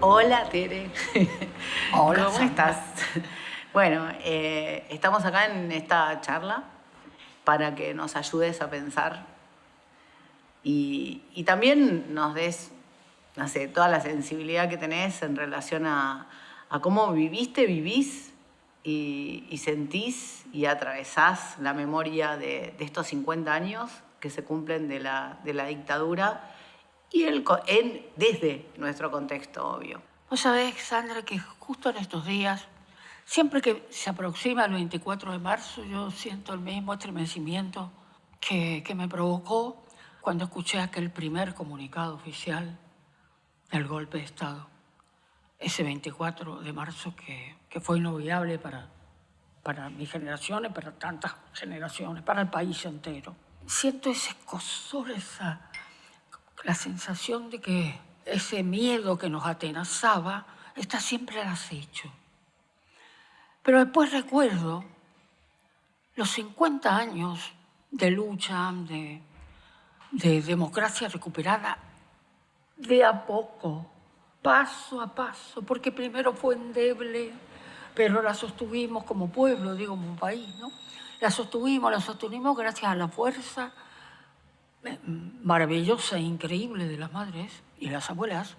Hola, Tere. Hola, ¿Cómo Sandra. estás? Bueno, estamos acá en esta charla para que nos ayudes a pensar y también nos des, no sé, toda la sensibilidad que tenés en relación a cómo vivís y sentís y atravesás la memoria de estos 50 años que se cumplen de la dictadura y desde nuestro contexto, obvio. Vos sabés, Sandra, que justo en estos días, siempre que se aproxima el 24 de marzo, yo siento el mismo estremecimiento que me provocó cuando escuché aquel primer comunicado oficial del golpe de Estado. Ese 24 de marzo que fue inolvidable para mi generación y para tantas generaciones, para el país entero. Siento ese escozor, la sensación de que ese miedo que nos atenazaba está siempre al acecho. Pero después recuerdo los 50 años de lucha, de democracia recuperada, de a poco, paso a paso, porque primero fue endeble, pero la sostuvimos como pueblo, digo, como país, ¿no? La sostuvimos gracias a la fuerza maravillosa e increíble de las madres y las abuelas,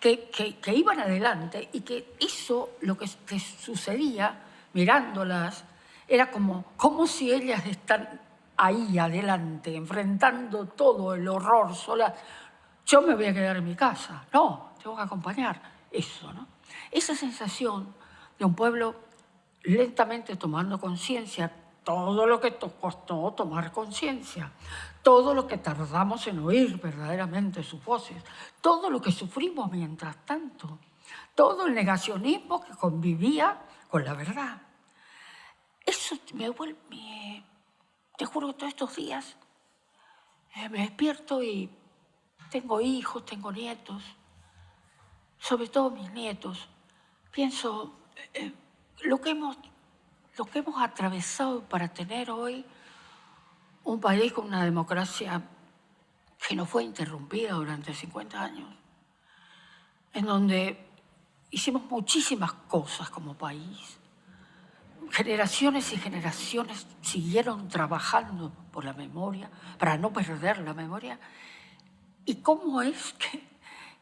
que iban adelante y que eso, lo que sucedía mirándolas, era como si ellas están ahí adelante, enfrentando todo el horror sola. Yo me voy a quedar en mi casa. No, tengo que acompañar eso, ¿no? Esa sensación de un pueblo lentamente tomando conciencia, todo lo que costó tomar conciencia, todo lo que tardamos en oír verdaderamente sus voces, todo lo que sufrimos mientras tanto, todo el negacionismo que convivía con la verdad. Eso me vuelve, te juro que todos estos días me despierto y tengo hijos, tengo nietos, sobre todo mis nietos. Pienso lo que hemos atravesado para tener hoy un país con una democracia que no fue interrumpida durante 50 años, en donde hicimos muchísimas cosas como país. Generaciones y generaciones siguieron trabajando por la memoria, para no perder la memoria. ¿Y cómo es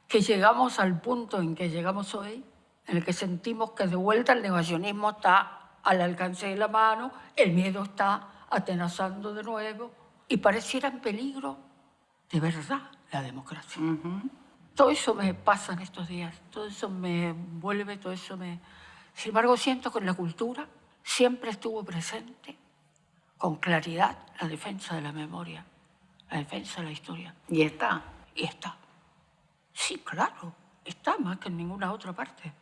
que llegamos al punto en que llegamos hoy, en el que sentimos que de vuelta el negacionismo está al alcance de la mano, el miedo está atenazando de nuevo y pareciera en peligro de verdad la democracia? Todo eso me pasa en estos días, todo eso me envuelve, todo eso me... Sin embargo, siento que en la cultura siempre estuvo presente con claridad la defensa de la memoria, la defensa de la historia. Y está. Y está. Sí, claro, está más que en ninguna otra parte.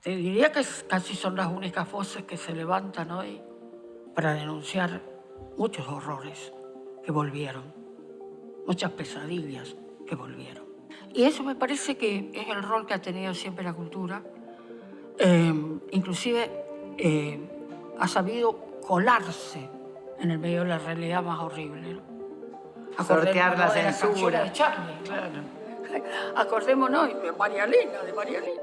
Te diría que casi son las únicas voces que se levantan hoy para denunciar muchos horrores que volvieron, muchas pesadillas que volvieron. Y eso me parece que es el rol que ha tenido siempre la cultura. Inclusive ha sabido colarse en el medio de la realidad más horrible, ¿no? Sortear la de censura. De Charlie, ¿no? Claro. Acordémonos de María Elena, de María Elena.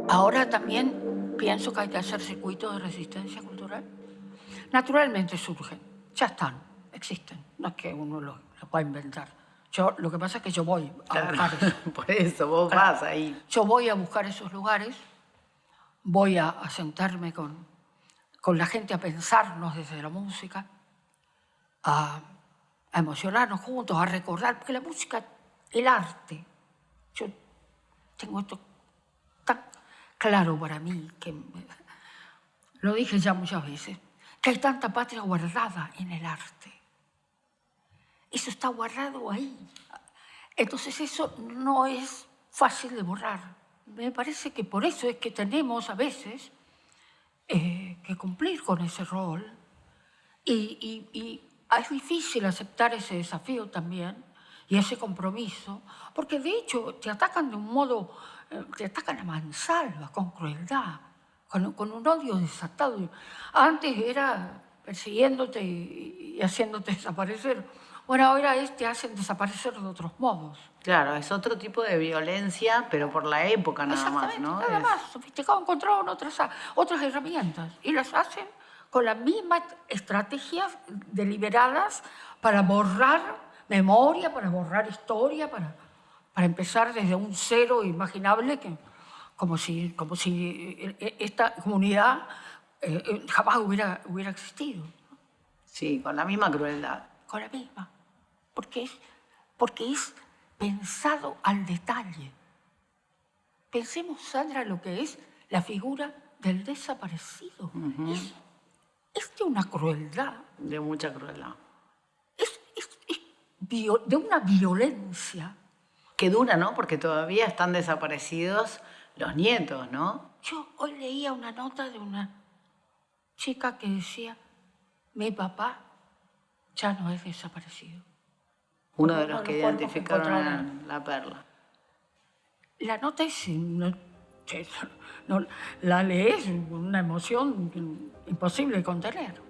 Ahora también pienso que hay que hacer circuitos de resistencia cultural. Naturalmente surgen, ya están, existen. No es que uno lo pueda inventar. Lo que pasa es que yo voy a buscar eso. Por eso, vos Claro. vas ahí. Yo voy a buscar esos lugares, voy a sentarme con la gente a pensarnos desde la música, a emocionarnos juntos, a recordar, porque la música, el arte, yo tengo esto tan claro para mí, que lo dije ya muchas veces, que hay tanta patria guardada en el arte. Eso está guardado ahí. Entonces eso no es fácil de borrar. Me parece que por eso es que tenemos a veces que cumplir con ese rol Y es difícil aceptar ese desafío también y ese compromiso, porque de hecho te atacan de un modo, te atacan a mansalva, con crueldad, con un odio desatado. Antes era persiguiéndote y haciéndote desaparecer. Bueno, ahora te hacen desaparecer de otros modos. Claro, es otro tipo de violencia, pero por la época nada más, ¿no? Nada más, sofisticado, encontraron otras herramientas y las hacen con las mismas estrategias deliberadas para borrar memoria, para borrar historia, para empezar desde un cero imaginable, como si esta comunidad jamás hubiera existido. Sí, con la misma crueldad. Con la misma, porque es pensado al detalle. Pensemos, Sandra, lo que es la figura del desaparecido. Es de una crueldad. De mucha crueldad. Es de una violencia. Que dura, ¿no? Porque todavía están desaparecidos los nietos, ¿no? Yo hoy leía una nota de una chica que decía, mi papá ya no es desaparecido. Uno de los que identificaron la perla. La nota es... No, la lees, una emoción imposible de contener,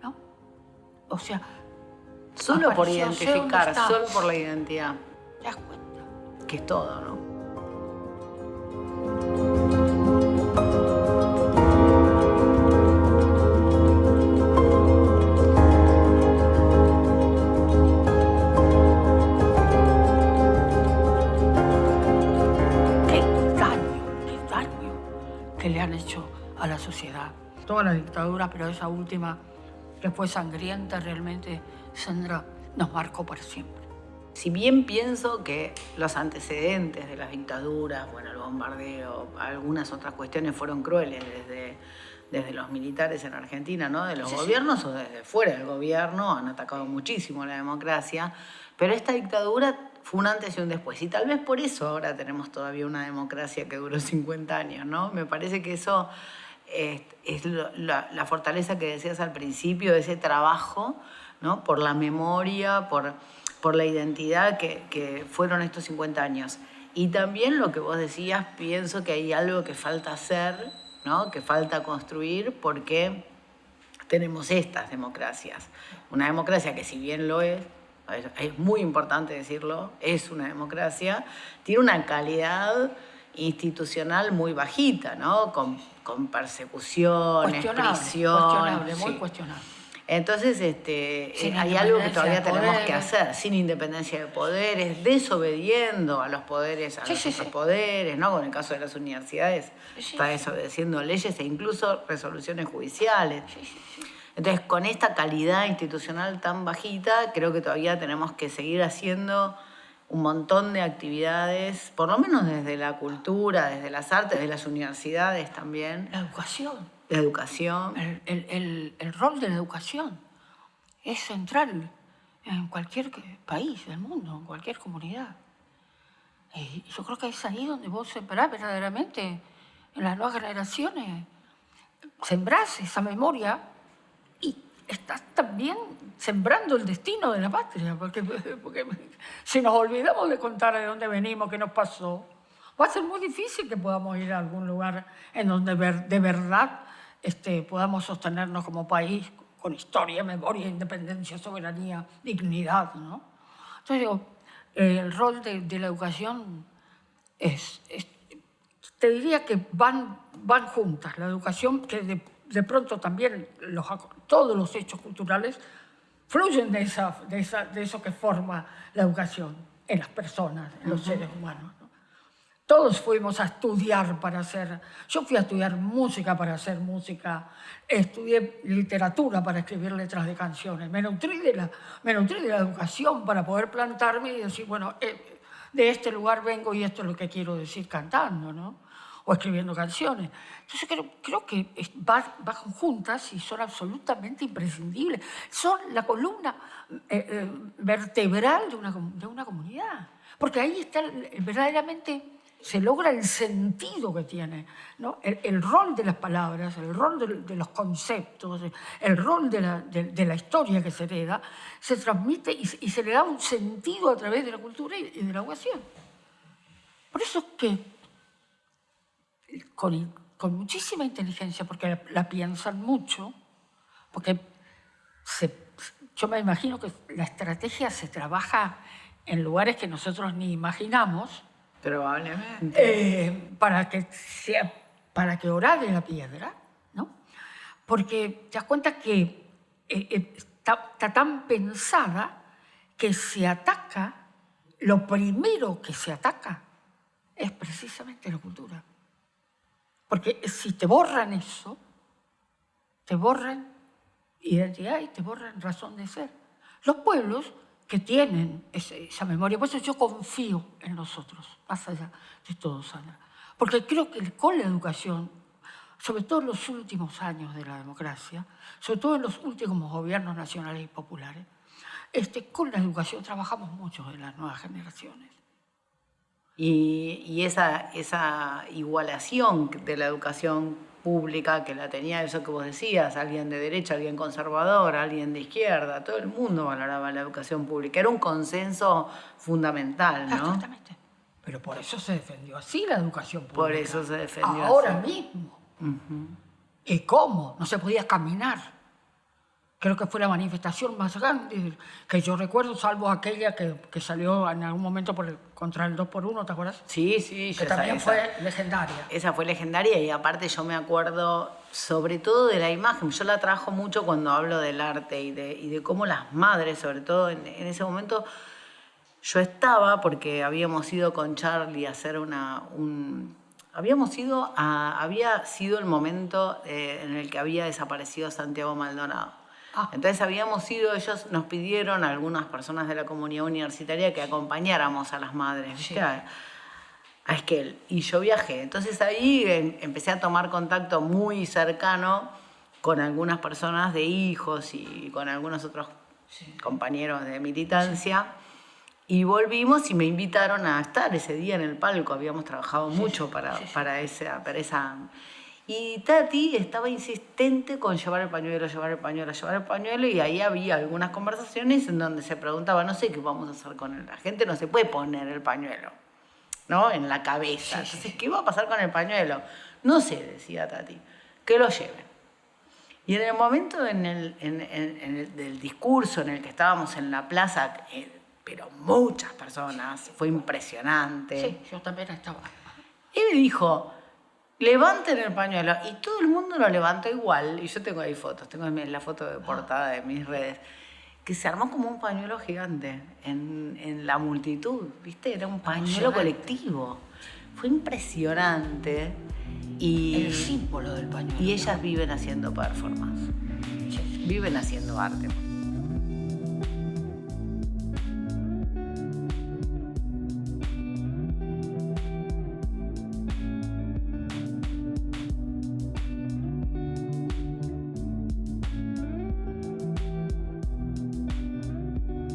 ¿no? O sea... Solo por identificar, solo por la identidad. ¿Te das cuenta? Que es todo, ¿no? Que le han hecho a la sociedad. Toda la dictadura, pero esa última, que fue sangrienta, realmente, Sandra, nos marcó para siempre. Si bien pienso que los antecedentes de las dictaduras, bueno, el bombardeo, algunas otras cuestiones fueron crueles desde los militares en Argentina, ¿no? De los gobiernos o desde fuera del gobierno, han atacado muchísimo la democracia, pero esta dictadura fue un antes y un después. Y tal vez por eso ahora tenemos todavía una democracia que duró 50 años, ¿no? Me parece que eso es la fortaleza que decías al principio, de ese trabajo, ¿no? Por la memoria, por la identidad que fueron estos 50 años. Y también lo que vos decías, pienso que hay algo que falta hacer, ¿no? Que falta construir, porque tenemos estas democracias. Una democracia que, si bien lo es muy importante decirlo, es una democracia, tiene una calidad institucional muy bajita, ¿no? Con persecuciones, prisiones. Muy cuestionable. Entonces, hay algo que todavía tenemos que hacer, sin independencia de poderes, desobediendo a los poderes, a los otros poderes, ¿no? Con el caso de las universidades, está desobedeciendo leyes e incluso resoluciones judiciales. Entonces, con esta calidad institucional tan bajita, creo que todavía tenemos que seguir haciendo un montón de actividades, por lo menos desde la cultura, desde las artes, desde las universidades también. La educación. La educación. El rol de la educación es central en cualquier país del mundo, en cualquier comunidad. Y yo creo que es ahí donde vos sembrás verdaderamente, en las nuevas generaciones, sembrás esa memoria y estás también sembrando el destino de la patria, porque si nos olvidamos de contar de dónde venimos, qué nos pasó, va a ser muy difícil que podamos ir a algún lugar en donde de verdad podamos sostenernos como país con historia, memoria, independencia, soberanía, dignidad, ¿no? Entonces digo, el rol de la educación te diría que van juntas. La educación, que de pronto también todos los hechos culturales fluyen de eso que forma la educación en las personas, en los seres humanos, ¿no? Todos fuimos a estudiar para hacer... Yo fui a estudiar música para hacer música, estudié literatura para escribir letras de canciones, me nutrí de la educación para poder plantarme y decir, bueno, de este lugar vengo y esto es lo que quiero decir cantando, ¿no? O escribiendo canciones. Entonces creo que van juntas y son absolutamente imprescindibles. Son la columna vertebral de una comunidad. Porque ahí está verdaderamente se logra el sentido que tiene, ¿no? El rol de las palabras, el rol de los conceptos, el rol de la historia que se hereda, se transmite y se le da un sentido a través de la cultura y de la educación. Por eso es que con muchísima inteligencia, porque la piensan mucho, porque yo me imagino que la estrategia se trabaja en lugares que nosotros ni imaginamos, probablemente, para que orade la piedra, ¿no? Porque te das cuenta que está tan pensada que se ataca, lo primero que se ataca es precisamente la cultura. Porque si te borran eso, te borran identidad y te borran razón de ser. Los pueblos que tienen esa memoria, por eso yo confío en nosotros, más allá de todo, Sandra. Porque creo que con la educación, sobre todo en los últimos años de la democracia, sobre todo en los últimos gobiernos nacionales y populares, con la educación trabajamos mucho en las nuevas generaciones. Y esa igualación de la educación pública que la tenía, eso que vos decías, alguien de derecha, alguien conservador, alguien de izquierda, todo el mundo valoraba la educación pública. Era un consenso fundamental, ¿no? Exactamente. Pero por eso se defendió así la educación pública. Por eso se defendió ahora así. mismo. ¿Y cómo? No se podía caminar. Creo que fue la manifestación más grande que yo recuerdo, salvo aquella que salió en algún momento contra el 2x1, ¿te acuerdas? Sí. Que también fue legendaria. Esa fue legendaria y aparte yo me acuerdo sobre todo de la imagen. Yo la trabajo mucho cuando hablo del arte y de cómo las madres, sobre todo en ese momento, yo estaba porque habíamos ido con Charlie a hacer había sido el momento en el que había desaparecido Santiago Maldonado. Entonces habíamos ido, ellos nos pidieron a algunas personas de la comunidad universitaria que acompañáramos a las madres, ¿viste? A Esquel. Y yo viajé. Entonces ahí empecé a tomar contacto muy cercano con algunas personas de hijos y con algunos otros compañeros de militancia. Y volvimos y me invitaron a estar ese día en el palco. Habíamos trabajado mucho para esa... Y Tati estaba insistente con llevar el pañuelo, y ahí había algunas conversaciones en donde se preguntaba, no sé qué vamos a hacer con él. La gente no se puede poner el pañuelo, ¿no? En la cabeza. Entonces, ¿qué va a pasar con el pañuelo? No sé, decía Tati, que lo lleven. Y en el momento del discurso en el que estábamos en la plaza, pero muchas personas, fue impresionante. Sí, yo también estaba. Él dijo, levanten el pañuelo. Y todo el mundo lo levantó igual. Y yo tengo ahí fotos, tengo la foto de portada de mis redes, que se armó como un pañuelo gigante en la multitud, ¿viste? Era un pañuelo colectivo. Fue impresionante. Y el símbolo del pañuelo. Y ellas viven haciendo performance. Viven haciendo arte.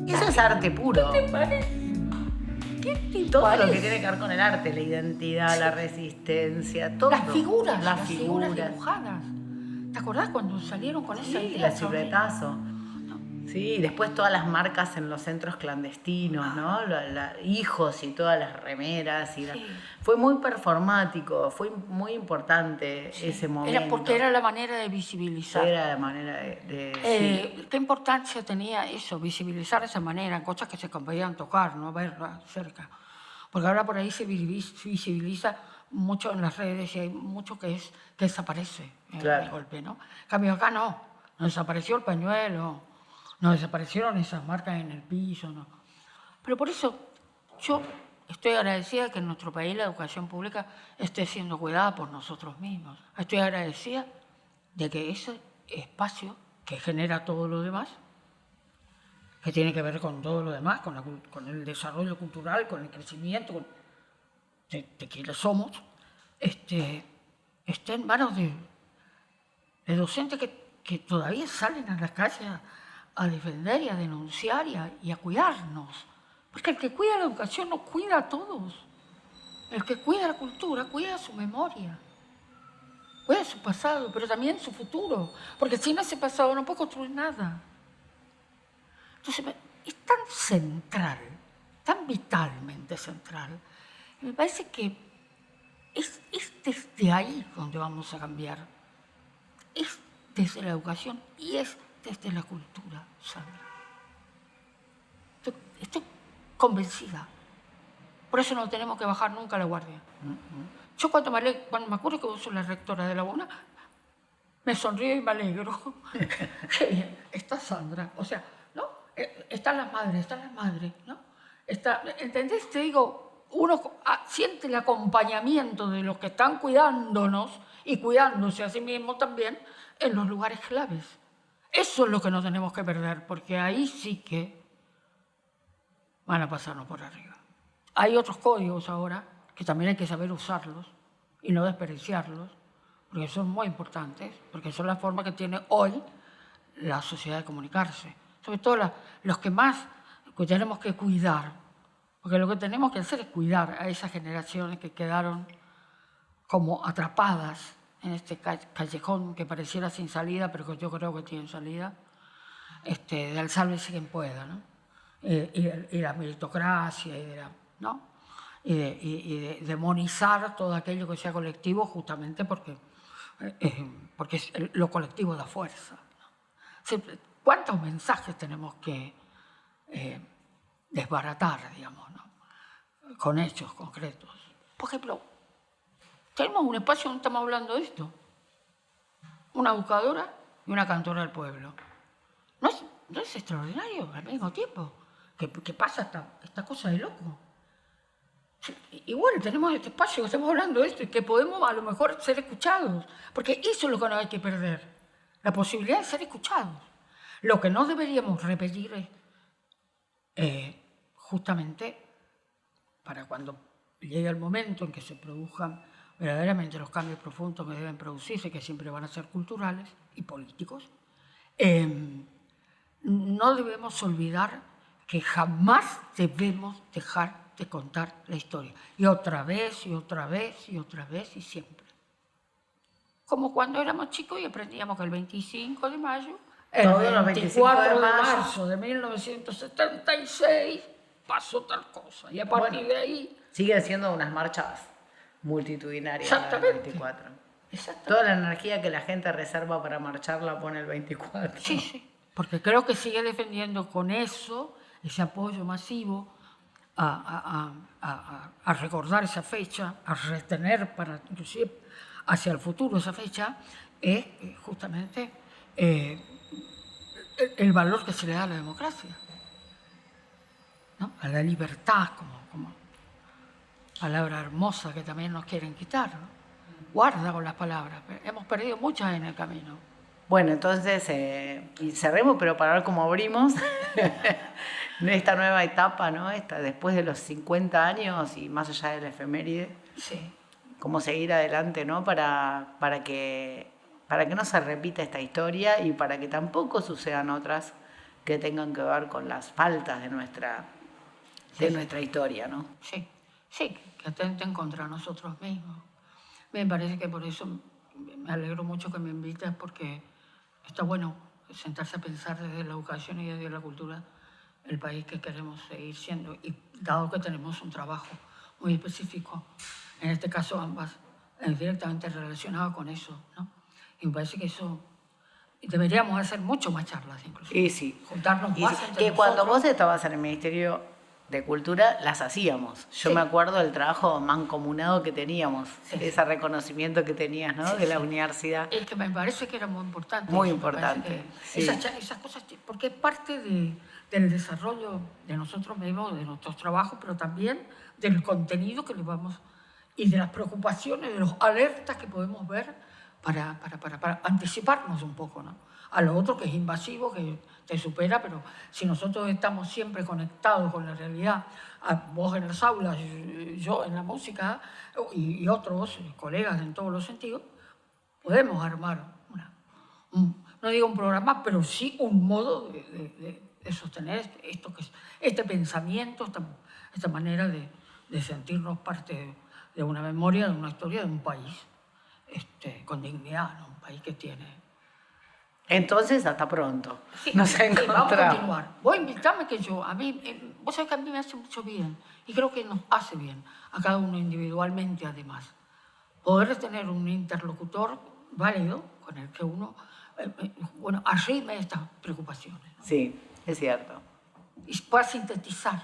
Eso es arte puro. ¿Qué te parece? Todo lo que tiene que ver con el arte, la identidad, la resistencia, todo. Las figuras dibujadas. ¿Te acordás cuando salieron con esa idea? El libretazo. Sí, después todas las marcas en los centros clandestinos, ¿no? Hijos y todas las remeras. Fue muy performático, fue muy importante ese momento. Porque era la manera de visibilizar. Era la manera de ¿Qué importancia tenía eso, visibilizar de esa manera, cosas que se podían tocar, no verlas cerca? Porque ahora por ahí se visibiliza mucho en las redes y hay mucho que desaparece de golpe, ¿no? En cambio acá no desapareció el pañuelo. No desaparecieron esas marcas en el piso, no. Pero por eso yo estoy agradecida que en nuestro país la educación pública esté siendo cuidada por nosotros mismos. Estoy agradecida de que ese espacio que genera todo lo demás, que tiene que ver con todo lo demás, con el desarrollo cultural, con el crecimiento de quienes somos, esté en manos de docentes que todavía salen a las calles a defender y a denunciar y a cuidarnos. Porque el que cuida la educación nos cuida a todos. El que cuida la cultura, cuida su memoria, cuida su pasado, pero también su futuro, porque sin ese pasado no puede construir nada. Entonces, es tan central, tan vitalmente central, me parece que es desde ahí donde vamos a cambiar. Es desde la educación y es desde la cultura, Sandra. Estoy convencida. Por eso no tenemos que bajar nunca la guardia. Yo cuando me acuerdo que vos sos la rectora de la UNA, me sonrío y me alegro. Qué bien, está Sandra. O sea, ¿no? Están las madres, ¿no? ¿Entendés? Te digo, uno siente el acompañamiento de los que están cuidándonos y cuidándose a sí mismos también en los lugares claves. Eso es lo que no tenemos que perder, porque ahí sí que van a pasarnos por arriba. Hay otros códigos ahora que también hay que saber usarlos y no desperdiciarlos, porque son muy importantes, porque son la forma que tiene hoy la sociedad de comunicarse. Sobre todo los que más tenemos que cuidar, porque lo que tenemos que hacer es cuidar a esas generaciones que quedaron como atrapadas en este callejón que pareciera sin salida, pero que yo creo que tiene salida, del sálvese quien pueda, ¿no? Y la meritocracia, ¿no? y de demonizar todo aquello que sea colectivo, justamente porque lo colectivo da fuerza, ¿no? ¿Cuántos mensajes tenemos que desbaratar, digamos, ¿no? Con hechos concretos? Por ejemplo, tenemos un espacio donde estamos hablando de esto. Una educadora y una cantora del pueblo. ¿No es extraordinario al mismo tiempo? ¿Qué pasa esta cosa de loco? Igual tenemos este espacio que estamos hablando de esto y que podemos a lo mejor ser escuchados, porque eso es lo que no hay que perder, la posibilidad de ser escuchados. Lo que no deberíamos repetir es justamente para cuando llegue el momento en que se produzcan verdaderamente los cambios profundos que deben producirse, que siempre van a ser culturales y políticos, no debemos olvidar que jamás debemos dejar de contar la historia. Y otra vez, y otra vez, y otra vez, y siempre. Como cuando éramos chicos y aprendíamos que el 25 de mayo, el 24 de marzo de 1976, pasó tal cosa. Y a partir de ahí... Siguen siendo unas marchas multitudinarias. Exactamente. El 24. Exactamente. Toda la energía que la gente reserva para marchar la pone el 24. Sí, sí. Porque creo que sigue defendiendo con eso, ese apoyo masivo, a recordar esa fecha, a retener para inclusive hacia el futuro esa fecha, es justamente el valor que se le da a la democracia, ¿no? A la libertad como palabra hermosa que también nos quieren quitar, ¿no? Guarda con las palabras, hemos perdido muchas en el camino. Bueno, entonces, y cerremos, pero para ver cómo abrimos esta nueva etapa, ¿no? Después de los 50 años y más allá de la efeméride, sí. Cómo seguir adelante, ¿no? Para que no se repita esta historia y para que tampoco sucedan otras que tengan que ver con las faltas de nuestra historia, ¿no? Sí, sí, que atenten contra nosotros mismos. Me parece que por eso me alegro mucho que me invites, porque está bueno sentarse a pensar desde la educación y desde la cultura el país que queremos seguir siendo, y dado que tenemos un trabajo muy específico, en este caso ambas, directamente relacionado con eso, ¿no? Y me parece que eso deberíamos hacer mucho más charlas, incluso. Y sí. Juntarnos y más sí. entre Que cuando nosotros. vos estabas en el Ministerio de Cultura, las hacíamos. Yo me acuerdo del trabajo mancomunado que teníamos, ese reconocimiento que tenías, ¿no? De la universidad. Es que me parece que era muy importante. Muy eso, importante. Sí. Esas cosas, porque es parte del desarrollo de nosotros mismos, de nuestros trabajos, pero también del contenido que le vamos, y de las preocupaciones, de los alertas que podemos ver para anticiparnos un poco, ¿no? A lo otro que es invasivo, que te supera, pero si nosotros estamos siempre conectados con la realidad, vos en las aulas, yo en la música y otros colegas en todos los sentidos, podemos armar no digo un programa, pero sí un modo de sostener este pensamiento, esta manera de sentirnos parte de una memoria, de una historia de un país con dignidad, ¿no? Un país que tiene... Entonces, hasta pronto. Sí, Nos sí, vamos a encontramos. continuar. Vos invitame que yo, a mí, vos sabés que a mí me hace mucho bien, y creo que nos hace bien, a cada uno individualmente además, poder tener un interlocutor válido con el que uno, bueno, arrime estas preocupaciones, ¿no? Sí, es cierto. Y pueda sintetizar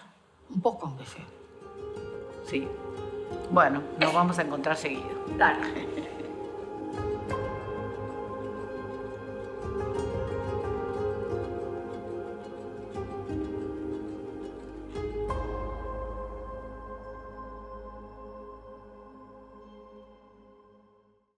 un poco, aunque sea. Sí. Bueno, nos vamos a encontrar seguido. Dale.